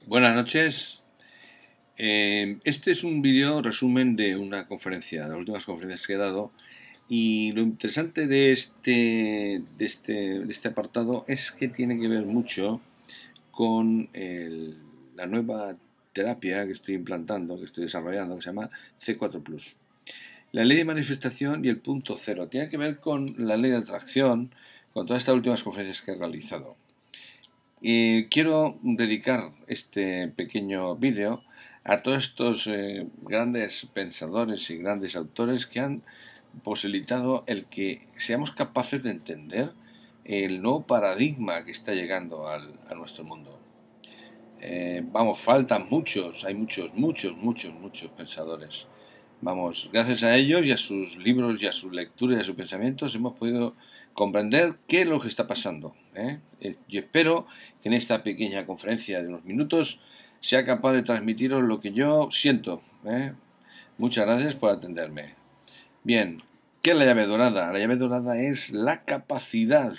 Buenas noches. Este es un vídeo resumen de una conferencia, de las últimas conferencias que he dado. Y lo interesante de este apartado es que tiene que ver mucho con la nueva terapia que estoy implantando, que estoy desarrollando, que se llama C4+. La ley de manifestación y el punto cero. Tiene que ver con la ley de atracción, con todas estas últimas conferencias que he realizado. Quiero dedicar este pequeño vídeo a todos estos grandes pensadores y grandes autores que han posibilitado el que seamos capaces de entender el nuevo paradigma que está llegando a nuestro mundo. Faltan muchos, hay muchos pensadores. Gracias a ellos y a sus libros y a sus lecturas y a sus pensamientos hemos podido comprender qué es lo que está pasando. Yo espero que en esta pequeña conferencia de unos minutos sea capaz de transmitiros lo que yo siento. Muchas gracias por atenderme. Bien, ¿qué es la llave dorada? La llave dorada es la capacidad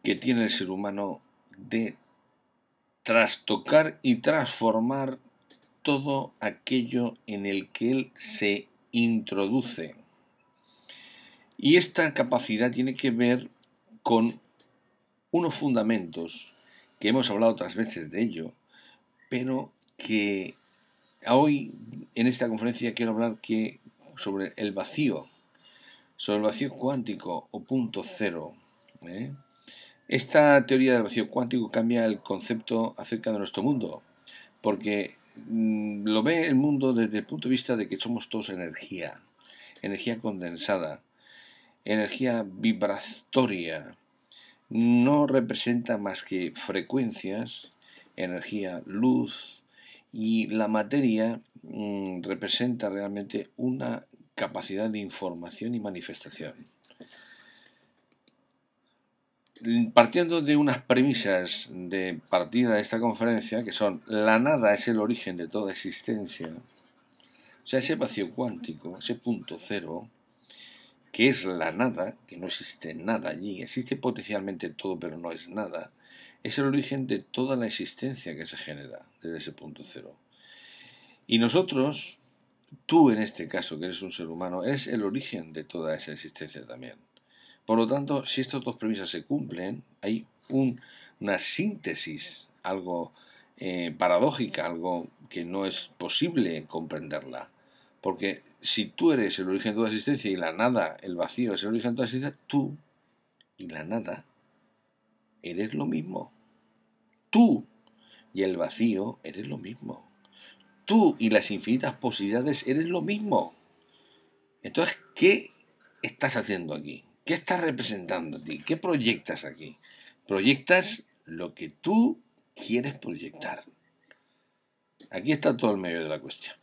que tiene el ser humano de trastocar y transformar todo aquello en el que él se introduce. Y esta capacidad tiene que ver con unos fundamentos que hemos hablado otras veces de ello, pero que hoy en esta conferencia quiero hablar sobre el vacío cuántico o punto cero. Esta teoría del vacío cuántico cambia el concepto acerca de nuestro mundo, porque lo ve el mundo desde el punto de vista de que somos todos energía condensada, energía vibratoria. No representa más que frecuencias, energía, luz, y la materia representa realmente una capacidad de información y manifestación. Partiendo de unas premisas de partida de esta conferencia, que son: la nada es el origen de toda existencia, o sea, ese vacío cuántico, ese punto cero, que es la nada, que no existe nada allí, existe potencialmente todo, pero no es nada, es el origen de toda la existencia que se genera desde ese punto cero. Y nosotros, tú en este caso, que eres un ser humano, es el origen de toda esa existencia también. Por lo tanto, si estas dos premisas se cumplen, hay una síntesis, algo paradójica, algo que no es posible comprenderla. Porque si tú eres el origen de toda existencia y la nada, el vacío, es el origen de toda existencia, tú y la nada eres lo mismo. Tú y el vacío eres lo mismo. Tú y las infinitas posibilidades eres lo mismo. Entonces, ¿qué estás haciendo aquí? ¿Qué estás representando a ti? ¿Qué proyectas aquí? Proyectas lo que tú quieres proyectar. Aquí está todo el medio de la cuestión.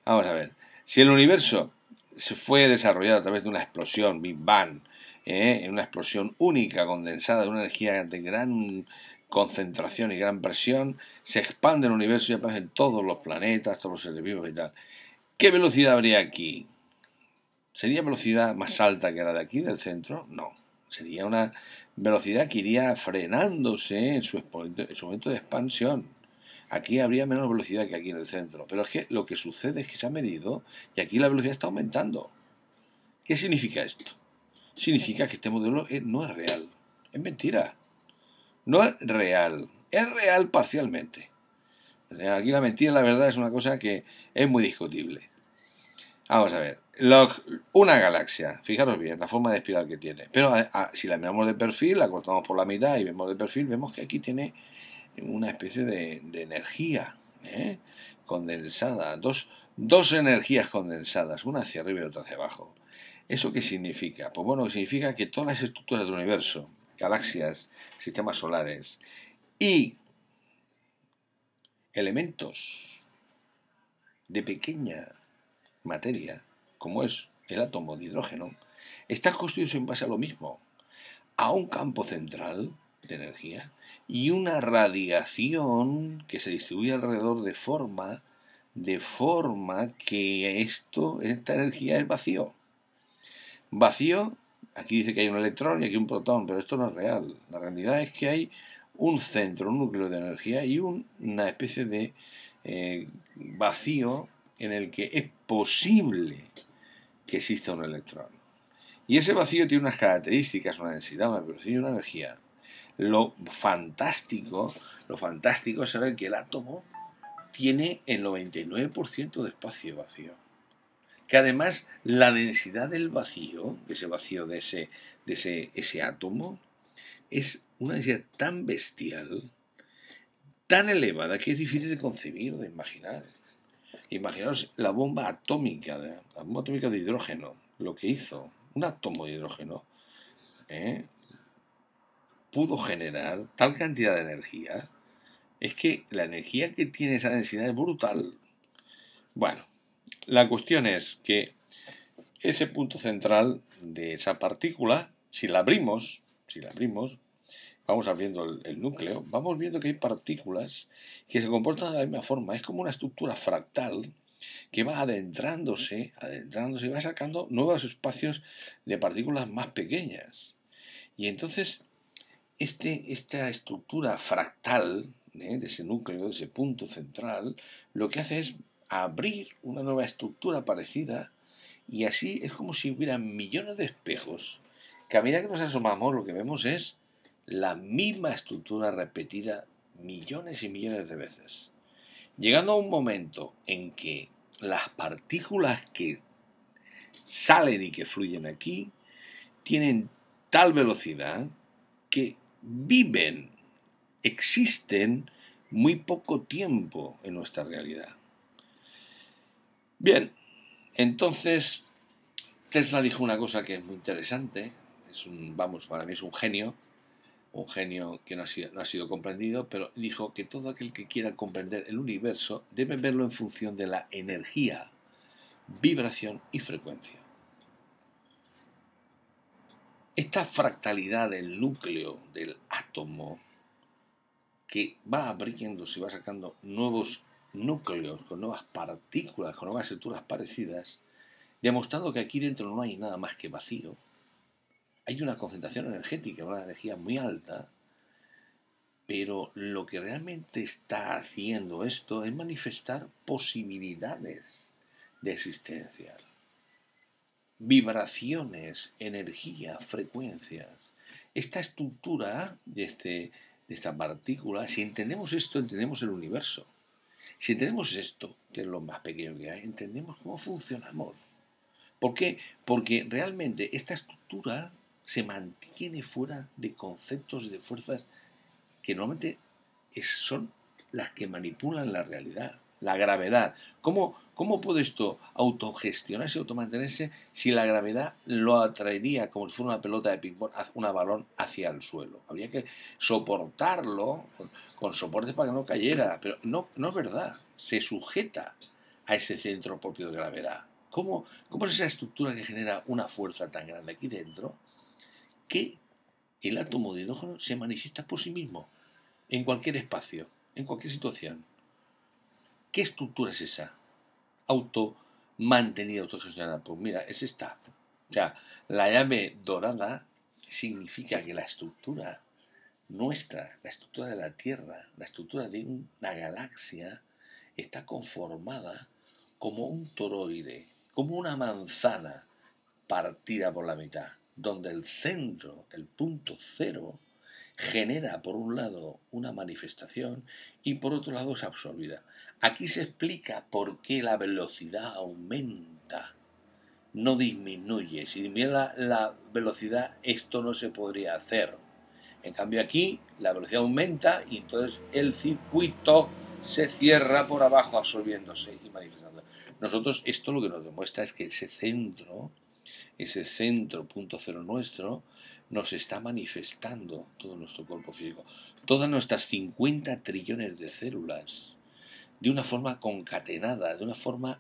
Vamos a ver. Si el universo se fue desarrollado a través de una explosión, Big Bang, en una explosión única, condensada, de una energía de gran concentración y gran presión, se expande el universo y aparecen todos los planetas, todos los seres vivos y tal. ¿Qué velocidad habría aquí? ¿Sería velocidad más alta que la de aquí, del centro? No. Sería una velocidad que iría frenándose en su momento de expansión. Aquí habría menos velocidad que aquí en el centro. Pero es que lo que sucede es que se ha medido y aquí la velocidad está aumentando. ¿Qué significa esto? Significa que este modelo no es real. Es mentira. No es real. Es real parcialmente. Aquí la mentira y la verdad es una cosa que es muy discutible. Vamos a ver. Una galaxia, fijaros bien la forma de espiral que tiene. Pero si la miramos de perfil, la cortamos por la mitad y vemos de perfil, vemos que aquí tiene una especie de energía condensada. Dos energías condensadas, una hacia arriba y otra hacia abajo. ¿Eso qué significa? Pues bueno, significa que todas las estructuras del universo, galaxias, sistemas solares y elementos de pequeña materia, como es el átomo de hidrógeno, está construido en base a lo mismo, a un campo central de energía y una radiación que se distribuye alrededor de forma que esta energía es vacío. Vacío, aquí dice que hay un electrón y aquí un protón, pero esto no es real. La realidad es que hay un centro, un núcleo de energía y una especie de vacío en el que es posible que exista un electrón. Y ese vacío tiene unas características, una densidad, una velocidad y una energía. Lo fantástico es saber que el átomo tiene el 99% de espacio vacío. Que además la densidad del vacío, de ese átomo, es una densidad tan bestial, tan elevada, que es difícil de concebir, de imaginar. Imaginaos la bomba atómica, de hidrógeno, lo que hizo un átomo de hidrógeno, pudo generar tal cantidad de energía. Es que la energía que tiene esa densidad es brutal. Bueno, la cuestión es que ese punto central de esa partícula, si la abrimos, vamos abriendo el núcleo, vamos viendo que hay partículas que se comportan de la misma forma. Es como una estructura fractal que va adentrándose y va sacando nuevos espacios de partículas más pequeñas. Y entonces, esta estructura fractal, de ese núcleo, de ese punto central, lo que hace es abrir una nueva estructura parecida, y así es como si hubiera millones de espejos, que a medida que nos asomamos lo que vemos es la misma estructura repetida millones y millones de veces. Llegando a un momento en que las partículas que salen y que fluyen aquí tienen tal velocidad que existen muy poco tiempo en nuestra realidad. Bien, entonces Tesla dijo una cosa que es muy interesante, para mí es un genio que no ha sido comprendido, pero dijo que todo aquel que quiera comprender el universo debe verlo en función de la energía, vibración y frecuencia. Esta fractalidad del núcleo del átomo, que va abriéndose y va sacando nuevos núcleos con nuevas partículas, con nuevas estructuras parecidas, demostrando que aquí dentro no hay nada más que vacío. Hay una concentración energética, una energía muy alta, pero lo que realmente está haciendo esto es manifestar posibilidades de existencia. Vibraciones, energía, frecuencias. Esta estructura de esta partícula, si entendemos esto, entendemos el universo. Si entendemos esto, que es lo más pequeño que hay, entendemos cómo funcionamos. ¿Por qué? Porque realmente esta estructura se mantiene fuera de conceptos y de fuerzas que normalmente son las que manipulan la realidad. La gravedad. ¿Cómo puede esto autogestionarse, automantenerse si la gravedad lo atraería como si fuera una pelota de ping-pong, un balón hacia el suelo? Habría que soportarlo con soportes para que no cayera, pero no es verdad. Se sujeta a ese centro propio de gravedad. ¿Cómo es esa estructura que genera una fuerza tan grande aquí dentro que el átomo de hidrógeno se manifiesta por sí mismo en cualquier espacio, en cualquier situación? ¿Qué estructura es esa? Mantenida, autogestionada. Pues mira, es esta. O sea, la llave dorada significa que la estructura nuestra, la estructura de la Tierra, la estructura de una galaxia, está conformada como un toroide, como una manzana partida por la mitad, donde el centro, el punto cero, genera por un lado una manifestación y por otro lado es absorbida. Aquí se explica por qué la velocidad aumenta, no disminuye. Si disminuye la velocidad, esto no se podría hacer. En cambio aquí la velocidad aumenta y entonces el circuito se cierra por abajo, absorbiéndose y manifestando. Nosotros esto lo que nos demuestra es que ese centro punto cero nuestro, nos está manifestando todo nuestro cuerpo físico, todas nuestras 50 trillones de células, de una forma concatenada, de una forma,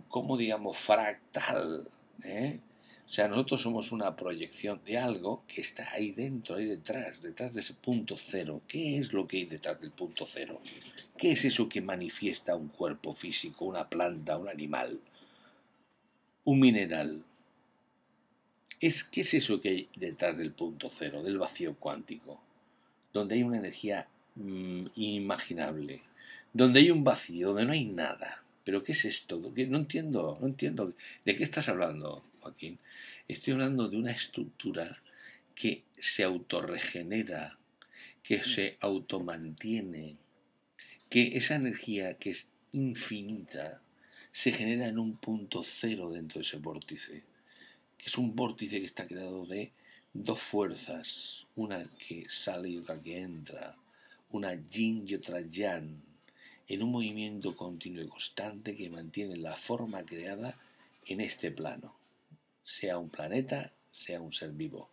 como digamos, fractal. O sea, nosotros somos una proyección de algo que está ahí dentro, ahí detrás de ese punto cero. ¿Qué es lo que hay detrás del punto cero? ¿Qué es eso que manifiesta un cuerpo físico, una planta, un animal, un mineral? ¿Qué es eso que hay detrás del punto cero, del vacío cuántico? donde hay una energía inimaginable, donde hay un vacío, donde no hay nada. ¿Pero qué es esto? No entiendo, no entiendo. ¿De qué estás hablando, Joaquín? Estoy hablando de una estructura que se autorregenera, que se automantiene, que esa energía que es infinita se genera en un punto cero dentro de ese vórtice, que es un vórtice que está creado de dos fuerzas, una que sale y otra que entra, una yin y otra yang, en un movimiento continuo y constante que mantiene la forma creada en este plano, sea un planeta, sea un ser vivo.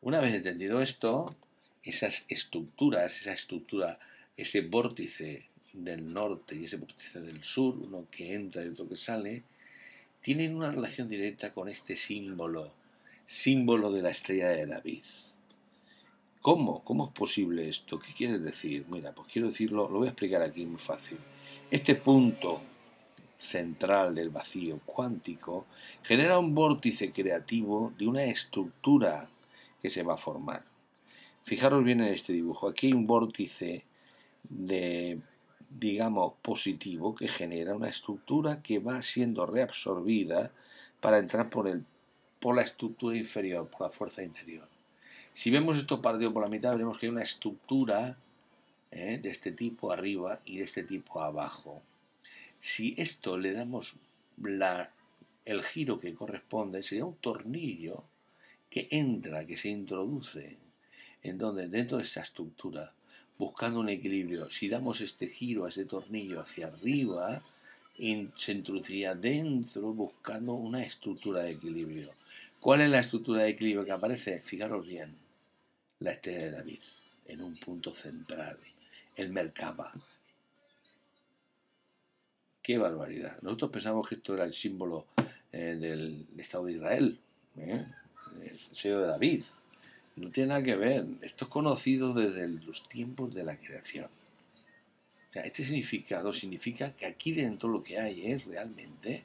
Una vez entendido esto, esas estructuras, esa estructura, ese vórtice del norte y ese vórtice del sur, uno que entra y otro que sale, tienen una relación directa con este símbolo, símbolo de la estrella de David. ¿Cómo? ¿Cómo es posible esto? ¿Qué quieres decir? Mira, pues quiero decirlo, lo voy a explicar aquí muy fácil. Este punto central del vacío cuántico genera un vórtice creativo de una estructura que se va a formar. Fijaros bien en este dibujo. Aquí hay un vórtice de, digamos, positivo que genera una estructura que va siendo reabsorbida para entrar por la estructura inferior, por la fuerza interior. Si vemos esto partido por la mitad, veremos que hay una estructura de este tipo arriba y de este tipo abajo. Si esto le damos el giro que corresponde, sería un tornillo que entra, que se introduce en donde dentro de esta estructura, buscando un equilibrio. Si damos este giro a este tornillo hacia arriba, se introduciría dentro buscando una estructura de equilibrio. ¿Cuál es la estructura de equilibrio que aparece? Fijaros bien, la estrella de David, en un punto central, el Merkaba. ¡Qué barbaridad! Nosotros pensamos que esto era el símbolo del Estado de Israel, el sello de David. No tiene nada que ver. Esto es conocido desde los tiempos de la creación. O sea, este significado significa que aquí dentro lo que hay es realmente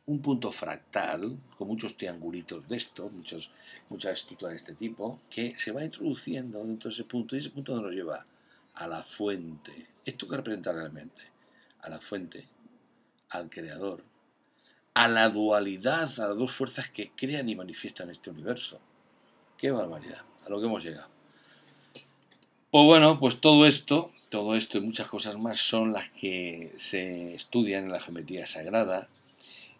un punto fractal, con muchos triangulitos de esto, muchas estructuras de este tipo, que se va introduciendo dentro de ese punto, y ese punto nos lleva a la fuente. ¿Esto qué representa realmente? A la fuente, al creador, a la dualidad, a las dos fuerzas que crean y manifiestan este universo. ¡Qué barbaridad! A lo que hemos llegado. Pues bueno, pues todo esto y muchas cosas más son las que se estudian en la geometría sagrada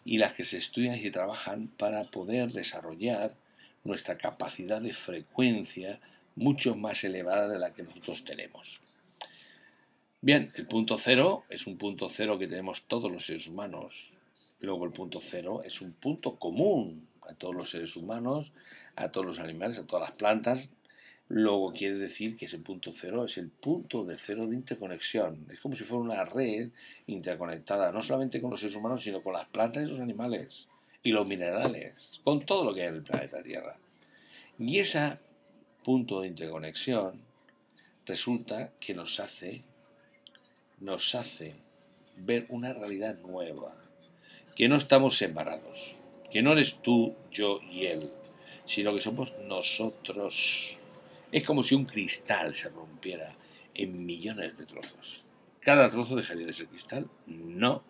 y las que se estudian y se trabajan para poder desarrollar nuestra capacidad de frecuencia mucho más elevada de la que nosotros tenemos. Bien, el punto cero es un punto cero que tenemos todos los seres humanos. Y luego el punto cero es un punto común a todos los seres humanos, a todos los animales, a todas las plantas. Luego quiere decir que ese punto cero es el punto de cero de interconexión. Es como si fuera una red interconectada, no solamente con los seres humanos, sino con las plantas y los animales, y los minerales, con todo lo que hay en el planeta Tierra. Y ese punto de interconexión resulta que nos hace ver una realidad nueva, que no estamos separados, que no eres tú, yo y él, sino que somos nosotros. Es como si un cristal se rompiera en millones de trozos. ¿Cada trozo dejaría de ser cristal? No.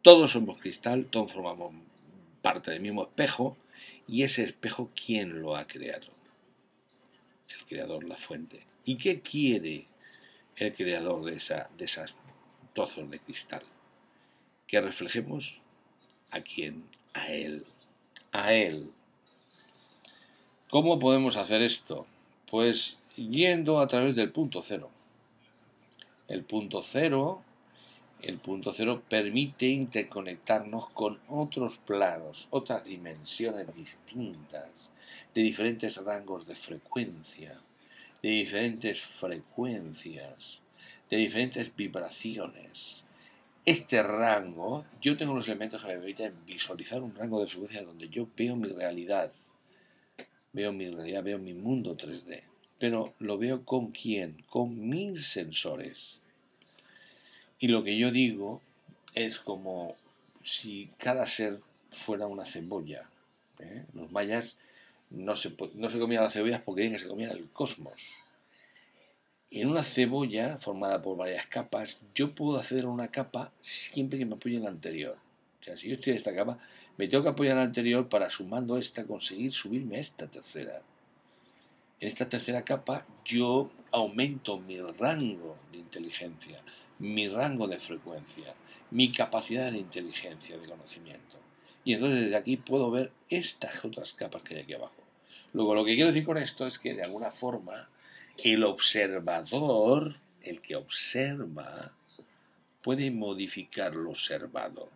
Todos somos cristal, todos formamos parte del mismo espejo, y ese espejo, ¿quién lo ha creado? El creador, la fuente. ¿Y qué quiere el creador de esas trozos de cristal? Que reflejemos a quién, a él, a él. ¿Cómo podemos hacer esto? Pues yendo a través del punto cero. El punto cero permite interconectarnos con otros planos, otras dimensiones distintas, de diferentes rangos de frecuencia, de diferentes vibraciones. Este rango, yo tengo los elementos que me permiten visualizar un rango de frecuencia donde yo veo mi realidad, veo mi mundo 3D. Pero lo veo ¿con quién? Con mis sensores. Y lo que yo digo es como si cada ser fuera una cebolla. Los mayas no se comían las cebollas porque creían que se comían el cosmos. En una cebolla formada por varias capas, yo puedo hacer una capa siempre que me apoye en la anterior. O sea, si yo estoy en esta capa, me tengo que apoyar en la anterior para, sumando esta, conseguir subirme a esta tercera. En esta tercera capa yo aumento mi rango de inteligencia, mi rango de frecuencia, mi capacidad de inteligencia, de conocimiento. Y entonces desde aquí puedo ver estas otras capas que hay aquí abajo. Luego, lo que quiero decir con esto es que de alguna forma el observador, el que observa, puede modificar lo observado,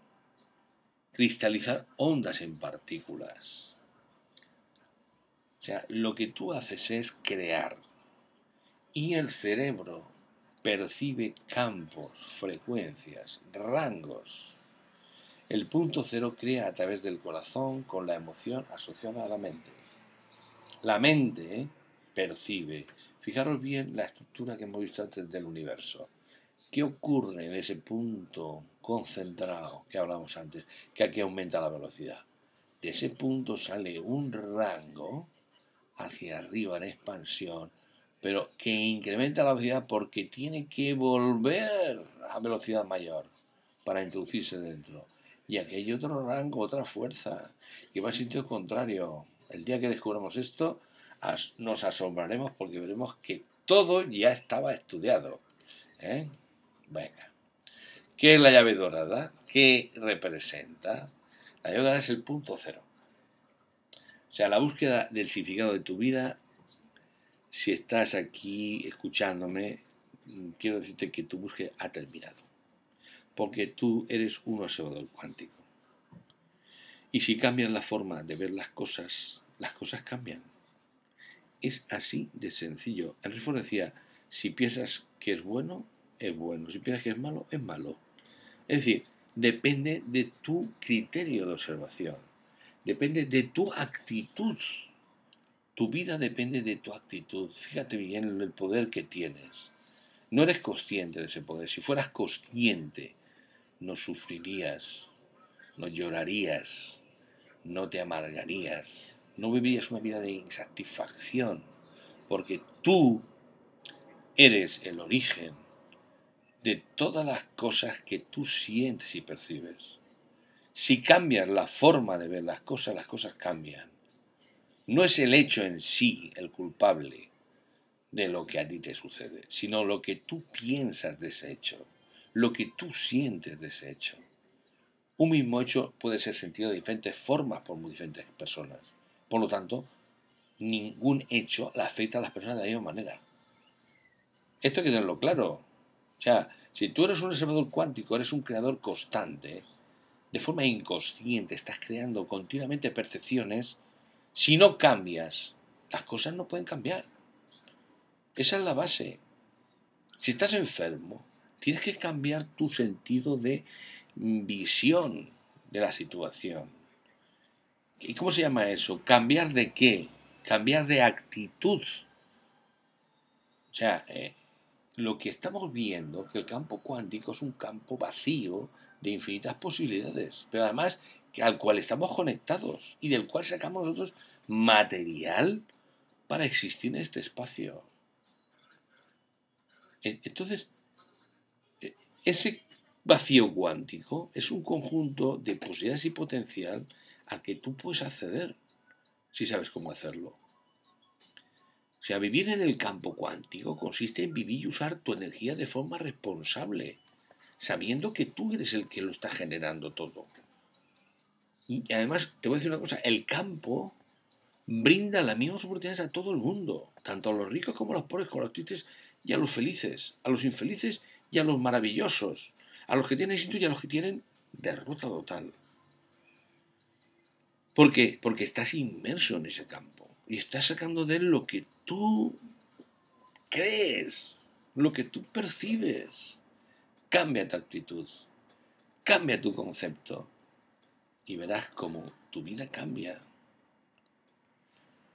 cristalizar ondas en partículas. O sea, lo que tú haces es crear. Y el cerebro percibe campos, frecuencias, rangos. El punto cero crea a través del corazón con la emoción asociada a la mente. La mente percibe. Fijaros bien la estructura que hemos visto antes del universo. ¿Qué ocurre en ese punto concentrado que hablamos antes? Que aquí aumenta la velocidad. De ese punto sale un rango hacia arriba en expansión, pero que incrementa la velocidad porque tiene que volver a velocidad mayor para introducirse dentro. Y aquí hay otro rango, otra fuerza, que va en sentido contrario. El día que descubramos esto, nos asombraremos porque veremos que todo ya estaba estudiado. Venga. ¿Qué es la llave dorada? ¿Qué representa? La llave dorada es el punto cero. O sea, la búsqueda del significado de tu vida. Si estás aquí escuchándome, quiero decirte que tu búsqueda ha terminado. Porque tú eres un observador cuántico. Y si cambias la forma de ver las cosas cambian. Es así de sencillo. Henry Ford decía, si piensas que es bueno, es bueno. Si piensas que es malo, es malo. Es decir, depende de tu criterio de observación. Depende de tu actitud. Tu vida depende de tu actitud. Fíjate bien el poder que tienes. No eres consciente de ese poder. Si fueras consciente, no sufrirías, no llorarías, no te amargarías, no vivirías una vida de insatisfacción, porque tú eres el origen de todas las cosas que tú sientes y percibes. Si cambias la forma de ver las cosas cambian. No es el hecho en sí el culpable de lo que a ti te sucede, sino lo que tú piensas de ese hecho, lo que tú sientes de ese hecho. Un mismo hecho puede ser sentido de diferentes formas por muy diferentes personas. Por lo tanto, ningún hecho le afecta a las personas de la misma manera. Esto hay que tenerlo claro. O sea, si tú eres un observador cuántico, eres un creador constante, de forma inconsciente estás creando continuamente percepciones. Si no cambias, las cosas no pueden cambiar. Esa es la base. Si estás enfermo, tienes que cambiar tu sentido de visión de la situación. ¿Y cómo se llama eso? ¿Cambiar de qué? Cambiar de actitud. O sea, lo que estamos viendo, que el campo cuántico es un campo vacío de infinitas posibilidades, pero además al cual estamos conectados y del cual sacamos nosotros material para existir en este espacio. Entonces, ese vacío cuántico es un conjunto de posibilidades y potencial al que tú puedes acceder si sabes cómo hacerlo. O sea, vivir en el campo cuántico consiste en vivir y usar tu energía de forma responsable, sabiendo que tú eres el que lo está generando todo. Y además, te voy a decir una cosa, el campo brinda las mismas oportunidades a todo el mundo, tanto a los ricos como a los pobres, como a los tristes y a los felices, a los infelices y a los maravillosos, a los que tienen éxito y a los que tienen derrota total. ¿Por qué? Porque estás inmerso en ese campo y estás sacando de él lo que tú crees, lo que tú percibes. Cambia tu actitud, cambia tu concepto y verás cómo tu vida cambia.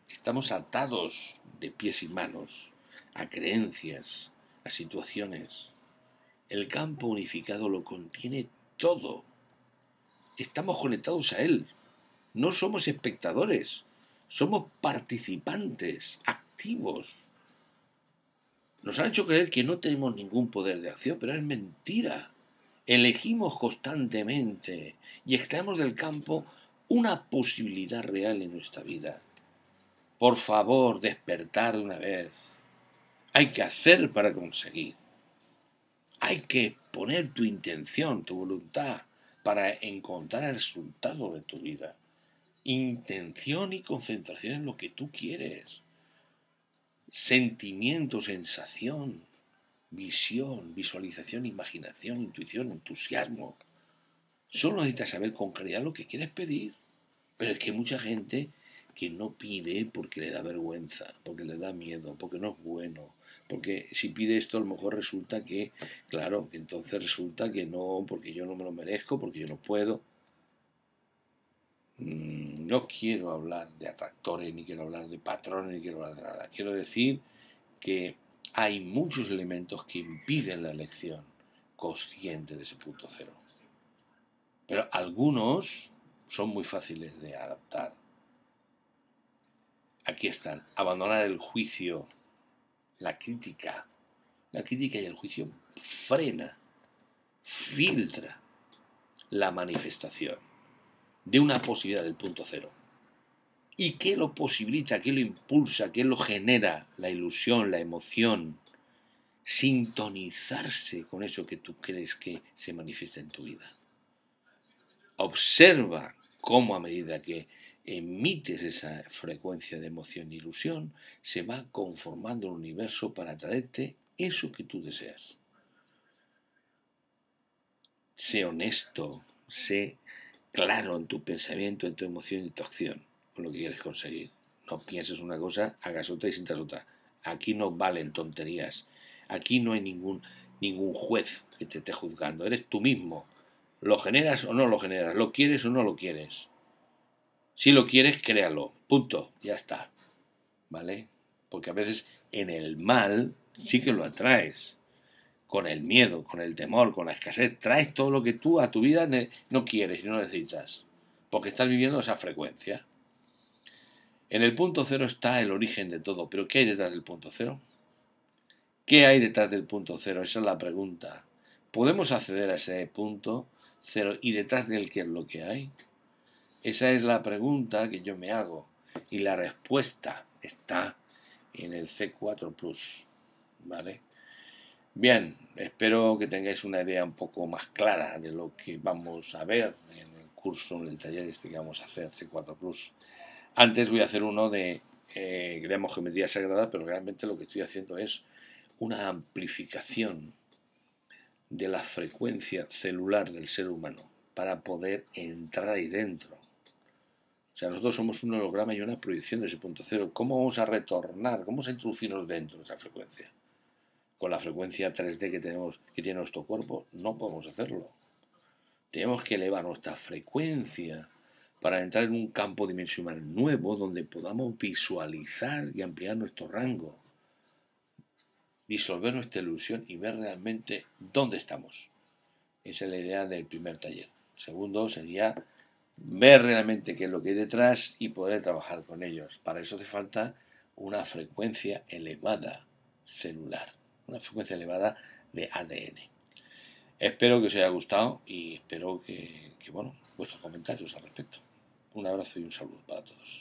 Estamos atados de pies y manos a creencias, a situaciones. El campo unificado lo contiene todo. Estamos conectados a él. No somos espectadores, Somos participantes activos. Nos han hecho creer que no tenemos ningún poder de acción, pero es mentira. Elegimos constantemente y extraemos del campo una posibilidad real en nuestra vida. Por favor, despertar de una vez. Hay que hacer para conseguir. Hay que poner tu intención, tu voluntad, para encontrar el resultado de tu vida. Intención y concentración en lo que tú quieres. Sentimiento, sensación, visión, visualización, imaginación, intuición, entusiasmo. Solo necesitas saber con claridad lo que quieres pedir. Pero es que hay mucha gente que no pide porque le da vergüenza, porque le da miedo, porque no es bueno. Porque si pide esto a lo mejor resulta que, claro, que entonces resulta que no, porque yo no me lo merezco, porque yo no puedo. No quiero hablar de atractores, ni quiero hablar de patrones, ni quiero hablar de nada. Quiero decir que hay muchos elementos que impiden la elección consciente de ese punto cero. Pero algunos son muy fáciles de adaptar. Aquí están. Abandonar el juicio, la crítica. La crítica y el juicio frena, filtra la manifestación de una posibilidad del punto cero. ¿Y qué lo posibilita? ¿Qué lo impulsa? ¿Qué lo genera? La ilusión, la emoción. Sintonizarse con eso que tú crees que se manifiesta en tu vida. Observa cómo a medida que emites esa frecuencia de emoción e ilusión, se va conformando el universo para traerte eso que tú deseas. Sé honesto, sé claro en tu pensamiento, en tu emoción y en tu acción, con lo que quieres conseguir. No pienses una cosa, hagas otra y sientas otra. Aquí no valen tonterías. Aquí no hay ningún juez que te esté juzgando. Eres tú mismo. ¿Lo generas o no lo generas? ¿Lo quieres o no lo quieres? Si lo quieres, créalo. Punto. Ya está. ¿Vale? Porque a veces en el mal sí que lo atraes. Con el miedo, con el temor, con la escasez. Traes todo lo que tú a tu vida no quieres y no necesitas. Porque estás viviendo esa frecuencia. En el punto cero está el origen de todo. ¿Pero qué hay detrás del punto cero? ¿Qué hay detrás del punto cero? Esa es la pregunta. ¿Podemos acceder a ese punto cero y detrás de él qué es lo que hay? Esa es la pregunta que yo me hago. Y la respuesta está en el C4 Plus. ¿Vale? Bien, espero que tengáis una idea un poco más clara de lo que vamos a ver en el curso, en el taller este que vamos a hacer, C4 Plus. Antes voy a hacer uno de geometría sagrada, pero realmente lo que estoy haciendo es una amplificación de la frecuencia celular del ser humano para poder entrar ahí dentro. O sea, nosotros somos un holograma y una proyección de ese punto cero. ¿Cómo vamos a retornar? ¿Cómo vamos a introducirnos dentro de esa frecuencia? Con la frecuencia 3D que tiene nuestro cuerpo, no podemos hacerlo. Tenemos que elevar nuestra frecuencia para entrar en un campo dimensional nuevo donde podamos visualizar y ampliar nuestro rango, disolver nuestra ilusión y ver realmente dónde estamos. Esa es la idea del primer taller. El segundo sería ver realmente qué es lo que hay detrás y poder trabajar con ellos. Para eso hace falta una frecuencia elevada celular, una frecuencia elevada de ADN. Espero que os haya gustado y espero que vuestros comentarios al respecto. Un abrazo y un saludo para todos.